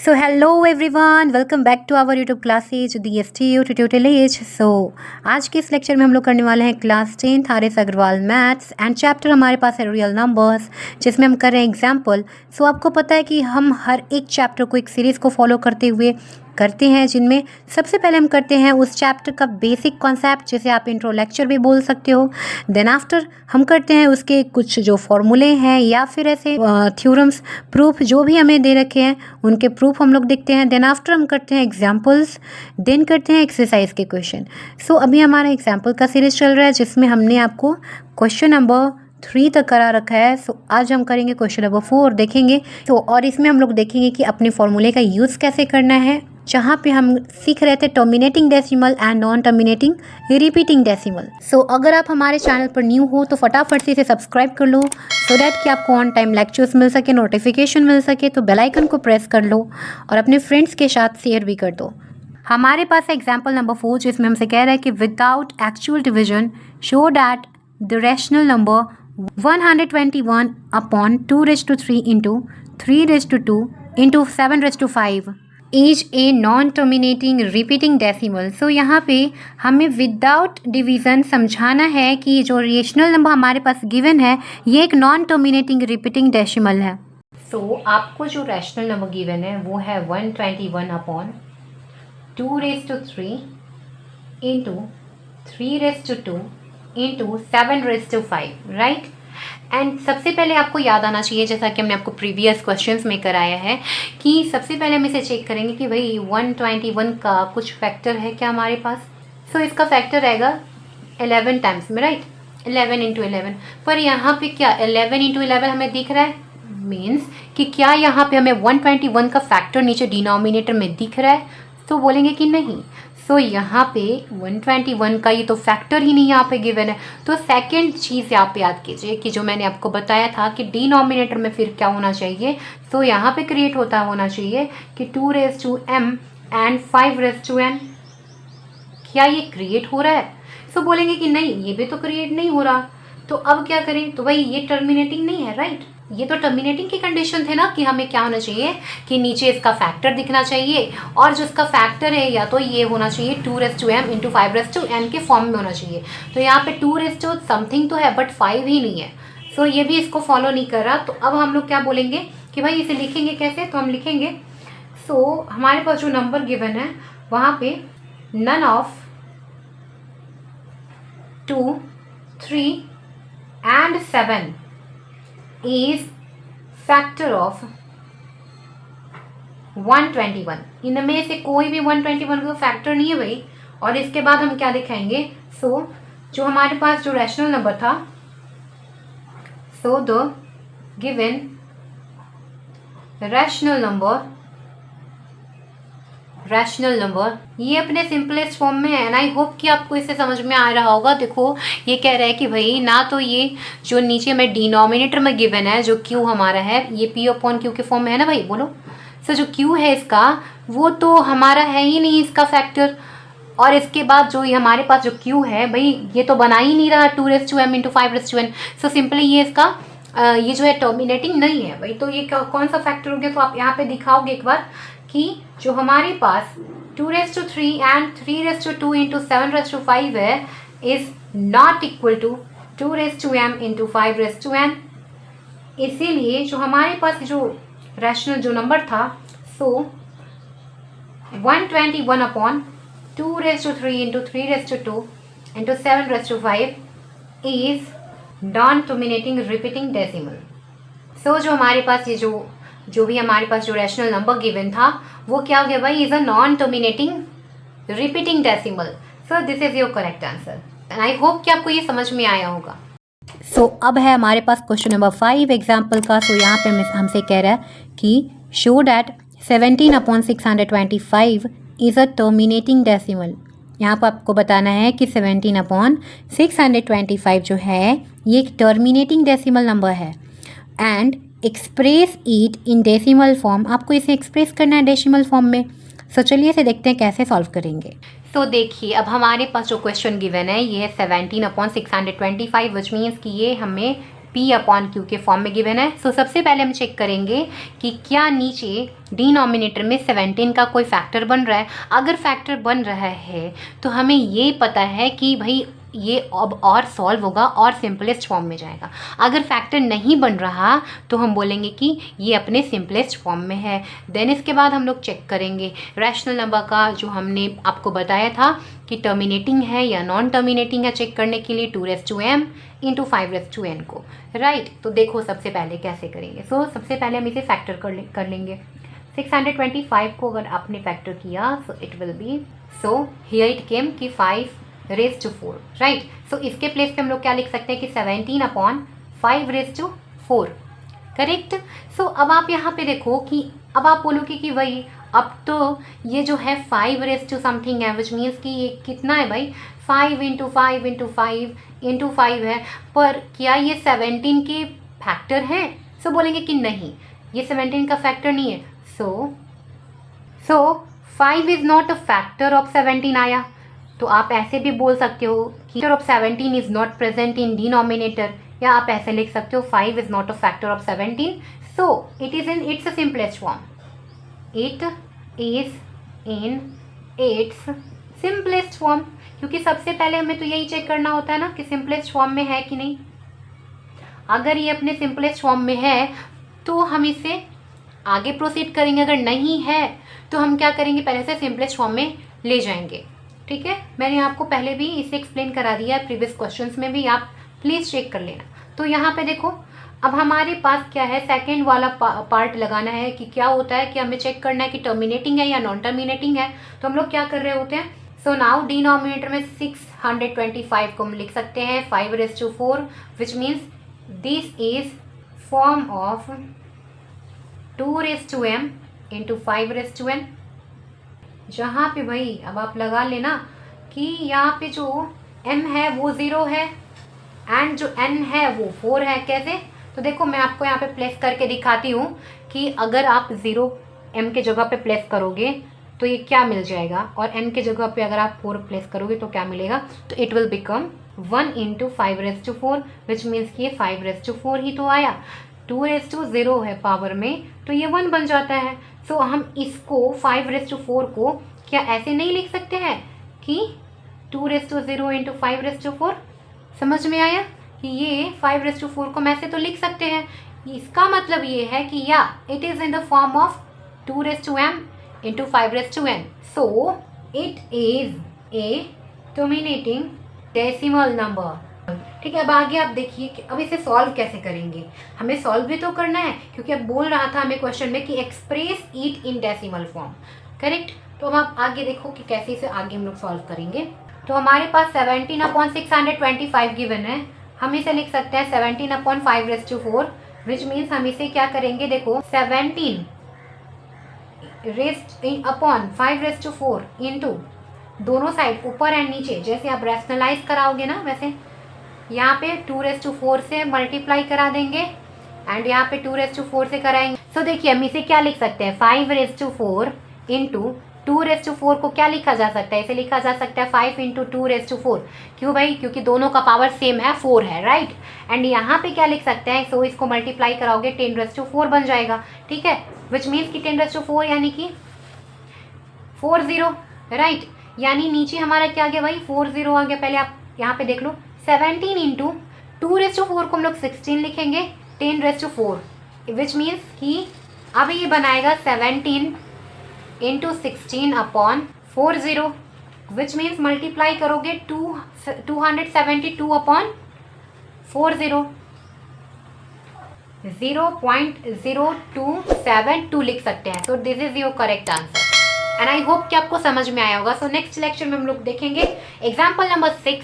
So hello everyone, welcome back to our YouTube classes DSTU Tutorial Age। So आज के इस lecture में हम लोग करने वाले हैं class 10 R S. Agarwal maths and chapter हमारे पास है रियल नंबर्स, जिसमें हम कर रहे हैं एग्जाम्पल। सो आपको पता है कि हम हर एक चैप्टर को एक सीरीज़ को फॉलो करते हुए करते हैं, जिनमें सबसे पहले हम करते हैं उस चैप्टर का बेसिक कॉन्सेप्ट, जिसे आप इंट्रो लेक्चर भी बोल सकते हो। देन आफ्टर हम करते हैं उसके कुछ जो फॉर्मूले हैं या फिर ऐसे थ्योरम्स, प्रूफ जो भी हमें दे रखे हैं उनके प्रूफ हम लोग देखते हैं। देन आफ्टर हम करते हैं एग्जाम्पल्स, देन करते हैं एक्सरसाइज के क्वेश्चन। सो अभी हमारा एग्जाम्पल का सीरीज चल रहा है, जिसमें हमने आपको क्वेश्चन नंबर 3 तक करा रखा है। सो आज हम करेंगे क्वेश्चन नंबर 4 देखेंगे। तो और इसमें हम लोग देखेंगे कि अपने फॉर्मूले का यूज़ कैसे करना है, जहाँ पे हम सीख रहे थे terminating decimal and non terminating repeating decimal. So अगर आप हमारे चैनल पर न्यू हो तो फटाफट से इसे सब्सक्राइब कर लो, सो दैट कि आपको ऑन टाइम लेक्चर्स मिल सके, नोटिफिकेशन मिल सके। तो बेल आइकन को प्रेस कर लो और अपने फ्रेंड्स के साथ शेयर भी कर दो। हमारे पास है एग्जाम्पल नंबर 4, जिसमें हमसे कह रहा है कि without actual division show that the rational number 121 upon 2⁻³ into 3⁻² into 7⁻5 is a non terminating repeating decimal. So यहाँ पे हमें विदाउट डिवीज़न समझाना है कि जो रेशनल नंबर हमारे पास गिवन है ये एक नॉन टर्मिनेटिंग रिपीटिंग डेसिमल है। सो आपको जो रैशनल नंबर गिवन है वो है 121 upon 2⁻³ into 3⁻² into 7⁻5, right. And सबसे पहले आपको याद आना चाहिए, जैसा कि हमने आपको प्रीवियस क्वेश्चंस में कराया है, कि सबसे पहले हम इसे चेक करेंगे कि भाई 121 का कुछ फैक्टर है क्या हमारे पास। सो इसका फैक्टर रहेगा 11 टाइम्स में, राइट, 11 इंटू 11। पर यहाँ पे क्या 11 इंटू 11 हमें दिख रहा है, मीन्स कि क्या यहाँ पे हमें 121 का फैक्टर नीचे डिनोमिनेटर में दिख रहा है? तो बोलेंगे कि नहीं। सो यहाँ पे 121 का ये तो फैक्टर ही नहीं यहाँ पे गिवन है। तो सेकंड चीज़ यहाँ पे याद कीजिए कि जो मैंने आपको बताया था कि डिनोमिनेटर में फिर क्या होना चाहिए। तो यहाँ पे क्रिएट होना चाहिए कि 2⁻m एंड 5⁻n। क्या ये क्रिएट हो रहा है? सो बोलेंगे कि नहीं, ये भी तो क्रिएट नहीं हो रहा। तो अब क्या करें? तो भाई ये टर्मिनेटिंग नहीं है, राइट। ये तो टर्मिनेटिंग की कंडीशन थे ना कि हमें क्या होना चाहिए कि नीचे इसका फैक्टर दिखना चाहिए, और जो इसका फैक्टर है या तो ये होना चाहिए 2⁻m इंटू 5⁻n के फॉर्म में होना चाहिए। तो यहाँ पे 2 समथिंग तो है बट 5 ही नहीं है। सो ये भी इसको फॉलो नहीं कर रहा। तो अब हम लोग क्या बोलेंगे कि भाई इसे लिखेंगे कैसे? तो हम लिखेंगे, सो हमारे पास जो नंबर गिवन है वहाँ पे none of 2, 3 and 7 is factor of 121। इनमें से कोई भी 121 का फैक्टर नहीं है भाई। और इसके बाद हम क्या दिखाएंगे? सो जो हमारे पास जो रैशनल नंबर था, so the given rational number ये अपने सिंपलेस्ट फॉर्म में है। एंड आई होप कि आपको इससे समझ में आ रहा होगा। देखो ये कह रहा है कि भाई ना तो ये जो नीचे में डिनोमिनेटर में गिवन है जो क्यू हमारा है ये p/q के फॉर्म में है ना भाई, बोलो। सो जो क्यू है इसका वो तो हमारा है ही नहीं इसका फैक्टर। और इसके बाद जो ये हमारे पास जो क्यू है भाई ये तो बना ही नहीं रहा 2⁻m into 5⁻n। So simply ये इसका ये जो है टर्मिनेटिंग नहीं है भाई। तो ये कौन सा फैक्टर हो गया? तो आप यहाँ पे दिखाओगे एक बार कि जो हमारे पास 2⁻³ एंड 3⁻² इंटू 7⁻5 है is not equal to 2⁻m into 5⁻n। इसीलिए जो हमारे पास जो रैशनल जो नंबर था, so 121 upon 2⁻³ into 3⁻² into 7⁻5 is non terminating repeating decimal. So जो हमारे पास ये जो भी हमारे पास जो रैशनल नंबर गिवन था वो क्या हो गया भाई? Is a non terminating repeating decimal. So this is your correct answer. And I hope कि आपको ये समझ में आया होगा। सो अब है हमारे पास क्वेश्चन नंबर 5 एग्जाम्पल का। सो यहाँ पे हमसे कह रहा है कि show that 17 upon 625 is a terminating decimal. यहाँ पर आपको बताना है कि 17 अपॉन 625 जो है ये एक टर्मिनेटिंग डेसिमल नंबर है। And express it in decimal form. आपको इसे एक्सप्रेस करना है डेसिमल फॉर्म में। सो चलिए इसे देखते हैं कैसे सॉल्व करेंगे। तो देखिए अब हमारे पास जो क्वेश्चन गिवन है ये है 17 अपॉन 625, विच मीन्स कि ये हमें P/Q के फॉर्म में गिवन है। सो सबसे पहले हम चेक करेंगे कि क्या नीचे डिनोमिनेटर में 17 का कोई फैक्टर बन रहा है। अगर फैक्टर बन रहा है तो हमें ये पता है कि भाई ये अब और सॉल्व होगा और सिंपलेस्ट फॉर्म में जाएगा। अगर फैक्टर नहीं बन रहा तो हम बोलेंगे कि ये अपने सिंपलेस्ट फॉर्म में है। देन इसके बाद हम लोग चेक करेंगे रैशनल नंबर का, जो हमने आपको बताया था कि टर्मिनेटिंग है या नॉन टर्मिनेटिंग है, चेक करने के लिए 2m इंटू 5n को, राइट। तो देखो सबसे पहले कैसे करेंगे। सो सबसे पहले हम इसे फैक्टर कर लेंगे। 625 को अगर आपने फैक्टर किया so it will be, so here it came कि 5^4, राइट। सो इसके प्लेस पे हम लोग क्या लिख सकते हैं कि 17/5^4, करेक्ट। सो अब आप यहाँ पे देखो कि अब आप बोलोगे कि भाई अब तो ये जो है 5 है, विच मीन्स कि ये कितना है भाई, 5 है, पर क्या ये 17 के फैक्टर हैं? सो बोलेंगे कि नहीं, ये 17 का फैक्टर नहीं है। सो 5 is not a factor of 17 आया। तो आप ऐसे भी बोल सकते हो कि factor of 17 is not present in denominator, या आप ऐसे लिख सकते हो 5 is not a factor of 17, so it is in its simplest form. It is in its simplest form, क्योंकि सबसे पहले हमें तो यही चेक करना होता है ना कि सिंपलेस्ट फॉर्म में है कि नहीं। अगर ये अपने सिंपलेस्ट फॉर्म में है तो हम इसे आगे प्रोसीड करेंगे, अगर नहीं है तो हम क्या करेंगे, पहले से सिंपलेस्ट फॉर्म में ले जाएंगे, ठीक है। मैंने आपको पहले भी इसे एक्सप्लेन करा दिया है प्रीवियस क्वेश्चंस में भी, आप प्लीज़ चेक कर लेना। तो यहाँ पे देखो अब हमारे पास क्या है, सेकेंड वाला पार्ट लगाना है कि क्या होता है कि हमें चेक करना है कि टर्मिनेटिंग है या नॉन टर्मिनेटिंग है। तो हम लोग क्या कर रहे होते हैं, सो नाउ डिनोमिनेटर में 625 को हम लिख सकते हैं 5^4, which means this is form of 2m into 5n, जहाँ पे भाई अब आप लगा लेना कि यहाँ पे जो m है वो 0 है एंड जो n है वो 4 है। कैसे, तो देखो मैं आपको यहाँ पे प्लेस करके दिखाती हूँ कि अगर आप 0 m के जगह पे प्लेस करोगे तो ये क्या मिल जाएगा, और n के जगह पे अगर आप 4 प्लेस करोगे तो क्या मिलेगा, तो it will become 1 into 5^4, which means कि ये 5^4 ही तो आया। 2^0 है पावर में तो ये 1 बन जाता है। सो हम इसको 5^4 को क्या ऐसे नहीं लिख सकते हैं कि 2^0 इंटू 5^4, समझ में आया कि ये 5^4 को हम ऐसे तो लिख सकते हैं। इसका मतलब ये है कि या it is in the form of 2m into 5n, so it is a terminating decimal number, ठीक है। अब आगे आप देखिए कि अब इसे सॉल्व कैसे करेंगे, हमें सॉल्व भी तो करना है, क्योंकि अब बोल रहा था हमें क्वेश्चन में कि express it in decimal form, correct. तो अब आप आगे देखो कि कैसे इसे आगे हम लोग सॉल्व करेंगे। तो हमारे पास 17/625 गिवन है, हम इसे लिख सकते हैं 17/5^4, विच मीन्स हम इसे क्या करेंगे, देखो 17/5^4 इंटू दोनों साइड ऊपर एंड नीचे, जैसे आप रैशनलाइज कराओगे ना वैसे यहाँ पे 2^4 से मल्टीप्लाई करा देंगे एंड यहाँ पे 2^4 से कराएंगे। सो देखिए हम इसे क्या लिख सकते हैं, 5^4 इंटू 2^4 को क्या लिखा जा सकता है, इसे लिखा जा सकता है 5 इंटू 2^4। क्यों भाई, क्योंकि दोनों का पावर सेम है, 4 है, राइट। एंड यहाँ पे क्या लिख सकते हैं, सो इसको मल्टीप्लाई कराओगे 10^4 बन जाएगा, ठीक है। विच मीन्स कि 10^4 यानी कि 40, राइट। यानी नीचे हमारा क्या आ गया भाई, 40 आ गया। पहले आप यहाँ पे देख लो, 17 इंटू 2^4 को हम लोग 16 लिखेंगे 10^4, विच मीन्स कि अब ये बनाएगा 17 इंटू 16/40, विच मीन्स मल्टीप्लाई करोगे 272/40, 0.0272 लिख सकते हैं। तो this is your correct answer and I hope कि आपको समझ में आया होगा। सो नेक्स्ट लेक्चर में हम लोग देखेंगे एग्जाम्पल नंबर 6